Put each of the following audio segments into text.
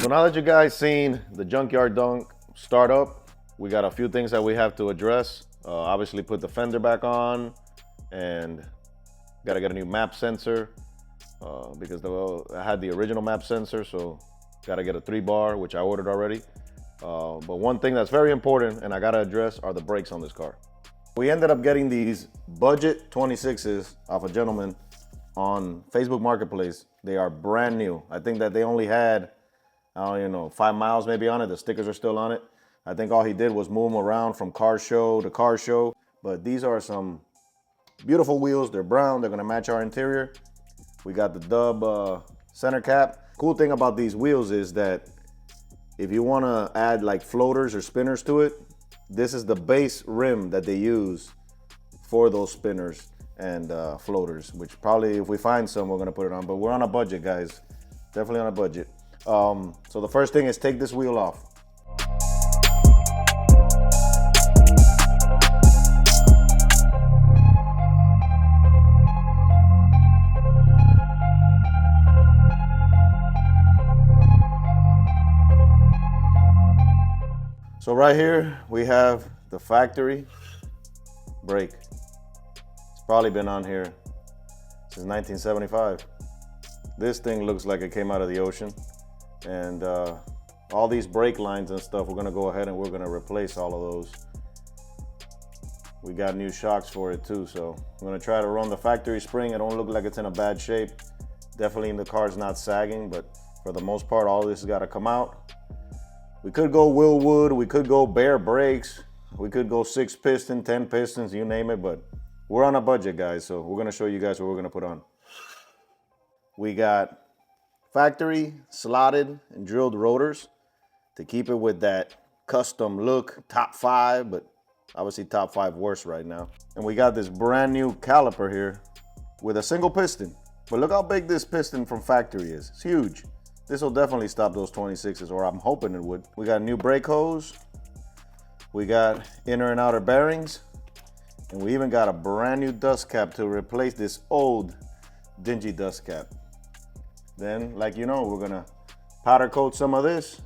So now that you guys seen the Junkyard Donk start up, we got a few things that we have to address. Obviously put the fender back on, and gotta get a new map sensor because I had the original map sensor, so gotta get a 3-bar, which I ordered already. But one thing that's very important and I gotta address are the brakes on this car. We ended up getting these budget 26s off a gentleman on Facebook Marketplace. They are brand new. I think that they only had, I don't even know, 5 miles maybe on it. The stickers are still on it. I think all he did was move them around from car show to car show. But these are some beautiful wheels. They're brown. They're gonna match our interior. We got the dub center cap. Cool thing about these wheels is that if you wanna add like floaters or spinners to it, this is the base rim that they use for those spinners and floaters, which probably if we find some, we're gonna put it on, but we're on a budget, guys. Definitely on a budget. So the first thing is take this wheel off. So right here, we have the factory brake. It's probably been on here since 1975. This thing looks like it came out of the ocean. And all these brake lines and stuff, we're gonna go ahead and we're gonna replace all of those. We got new shocks for it too, so I'm gonna try to run the factory spring. It don't look like it's in a bad shape. Definitely the car's not sagging, but for the most part, all this has gotta come out. We could go Willwood, we could go bare brakes, we could go 6 piston, 10 pistons, you name it, but we're on a budget, guys, so we're gonna show you guys what we're gonna put on. We got factory slotted and drilled rotors to keep it with that custom look, top 5, but obviously top 5 worse right now. And we got this brand new caliper here with a single piston, but look how big this piston from factory is. It's huge. This will definitely stop those 26s, or I'm hoping it would. We got new brake hose. We got inner and outer bearings. And we even got a brand new dust cap to replace this old dingy dust cap. Then, like you know, we're gonna powder coat some of this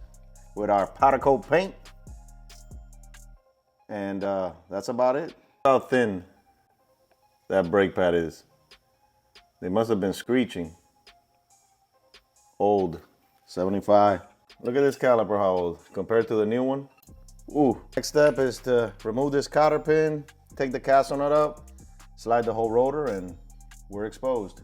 with our powder coat paint. And that's about it. How thin that brake pad is. They must have been screeching. Old, 75. Look at this caliper, how old, compared to the new one. Ooh. Next step is to remove this cotter pin, take the castle nut up, slide the whole rotor, and we're exposed.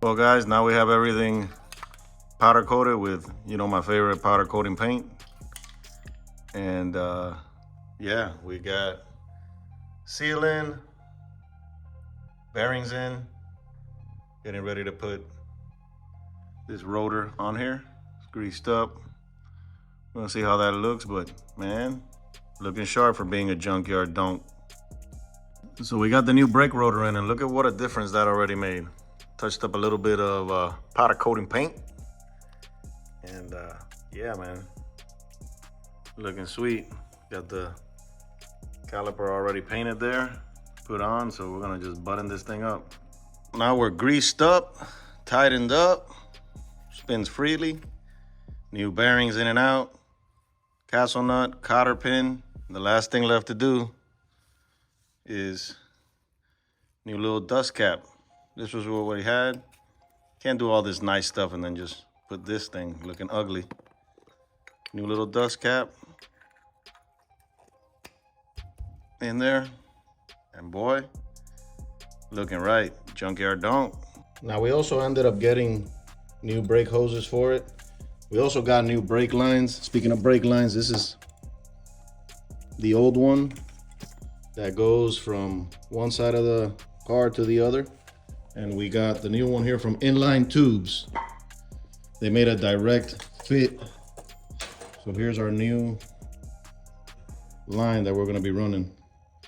Well guys, now we have everything powder coated with, you know, my favorite powder coating paint. And yeah, we got seal in, bearings in, getting ready to put this rotor on here. It's greased up. We're gonna see how that looks, but man, looking sharp for being a Junkyard Donk. So we got the new brake rotor in, and look at what a difference that already made. Touched up a little bit of powder coating paint. And yeah, man, looking sweet. Got the caliper already painted there, put on, so we're gonna just button this thing up. Now we're greased up, tightened up, spins freely, new bearings in and out, castle nut, cotter pin. The last thing left to do is new little dust cap. This was what we had. Can't do all this nice stuff and then just put this thing looking ugly. New little dust cap in there, and boy, looking right. Junkyard Donk. Now we also ended up getting new brake hoses for it. We also got new brake lines. Speaking of brake lines, this is the old one that goes from one side of the car to the other, and we got the new one here from Inline Tubes. They made a direct fit. So here's our new line that we're gonna be running.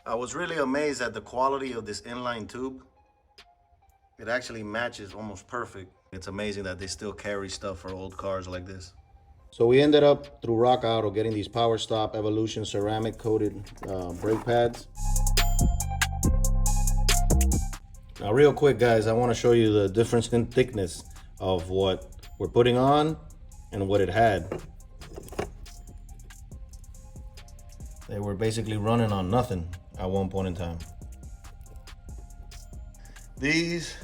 I was really amazed at the quality of this inline tube. It actually matches almost perfect. It's amazing that they still carry stuff for old cars like this. So we ended up through Rock Auto getting these Power Stop Evolution ceramic coated brake pads. Now real quick guys, I want to show you the difference in thickness of what we're putting on and what it had. They were basically running on nothing at one point in time. These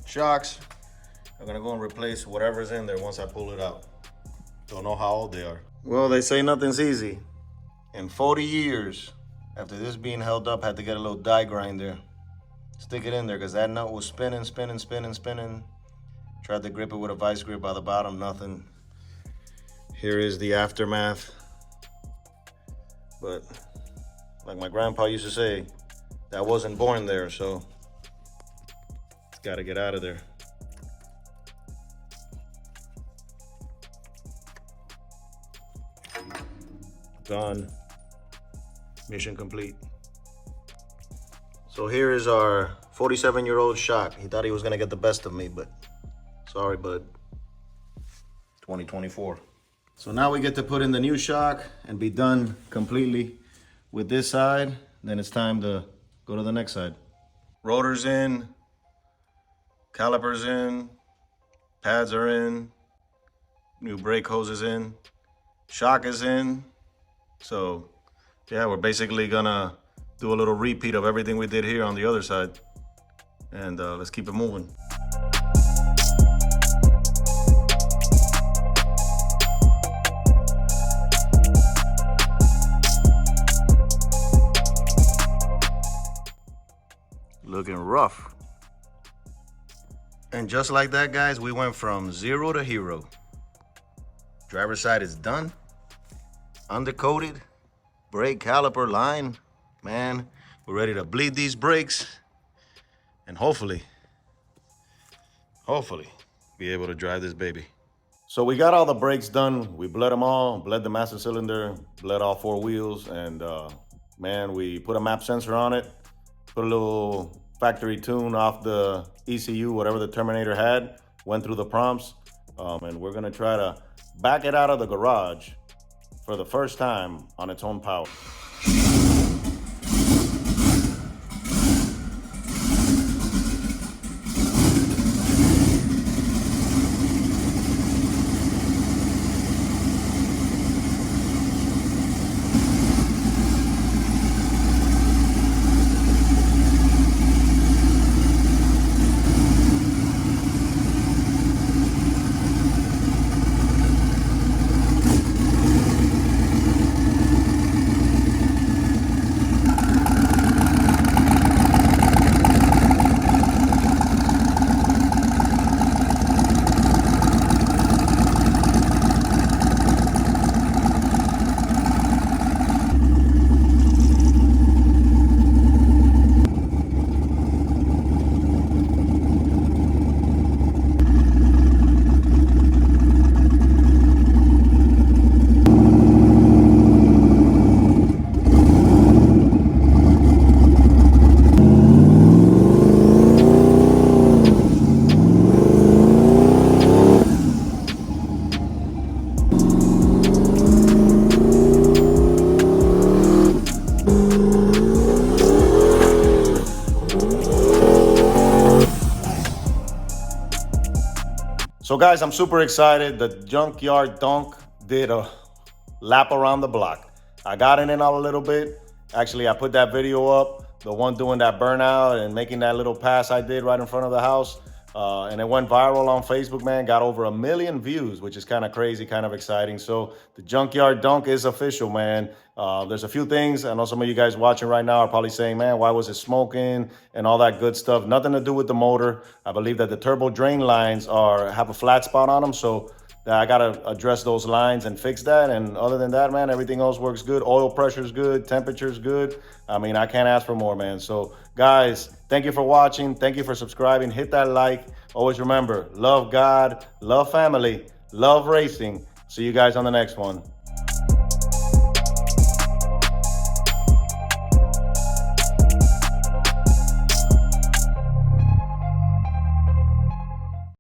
shocks are gonna go and replace whatever's in there once I pull it out. Don't know how old they are. Well, they say nothing's easy. In 40 years, after this being held up, had to get a little die grinder. Stick it in there, because that nut was spinning. Tried to grip it with a vice grip by the bottom, nothing. Here is the aftermath. But like my grandpa used to say, that wasn't born there, so it's gotta get out of there. Gone. Mission complete. So here is our 47-year-old shock. He thought he was gonna get the best of me, but sorry, bud. 2024. So now we get to put in the new shock and be done completely with this side. Then it's time to go to the next side. Rotors in, calipers in, pads are in, new brake hoses in, shock is in. So yeah, we're basically gonna do a little repeat of everything we did here on the other side. And let's keep it moving. Looking rough. And just like that, guys, we went from 0 to hero. Driver's side is done. Undercoated, brake caliper line. Man, we're ready to bleed these brakes and hopefully be able to drive this baby. So we got all the brakes done. We bled them all, bled the master cylinder, bled all 4 wheels, and man, we put a map sensor on it, put a little factory tune off the ECU, whatever the Terminator had, went through the prompts, and we're gonna try to back it out of the garage for the first time on its own power. So guys, I'm super excited. The Junkyard Donk did a lap around the block. I got in a little bit. Actually, I put that video up, the one doing that burnout and making that little pass I did right in front of the house. And it went viral on Facebook, man. Got over 1 million views, which is kind of crazy, kind of exciting. So the Junkyard Donk is official, man. There's a few things. I know some of you guys watching right now are probably saying, man, why was it smoking and all that good stuff? Nothing to do with the motor. I believe that the turbo drain lines have a flat spot on them. So I got to address those lines and fix that. And other than that, man, everything else works good. Oil pressure is good. Temperature is good. I mean, I can't ask for more, man. So guys, thank you for watching. Thank you for subscribing. Hit that like. Always remember, love God, love family, love racing. See you guys on the next one.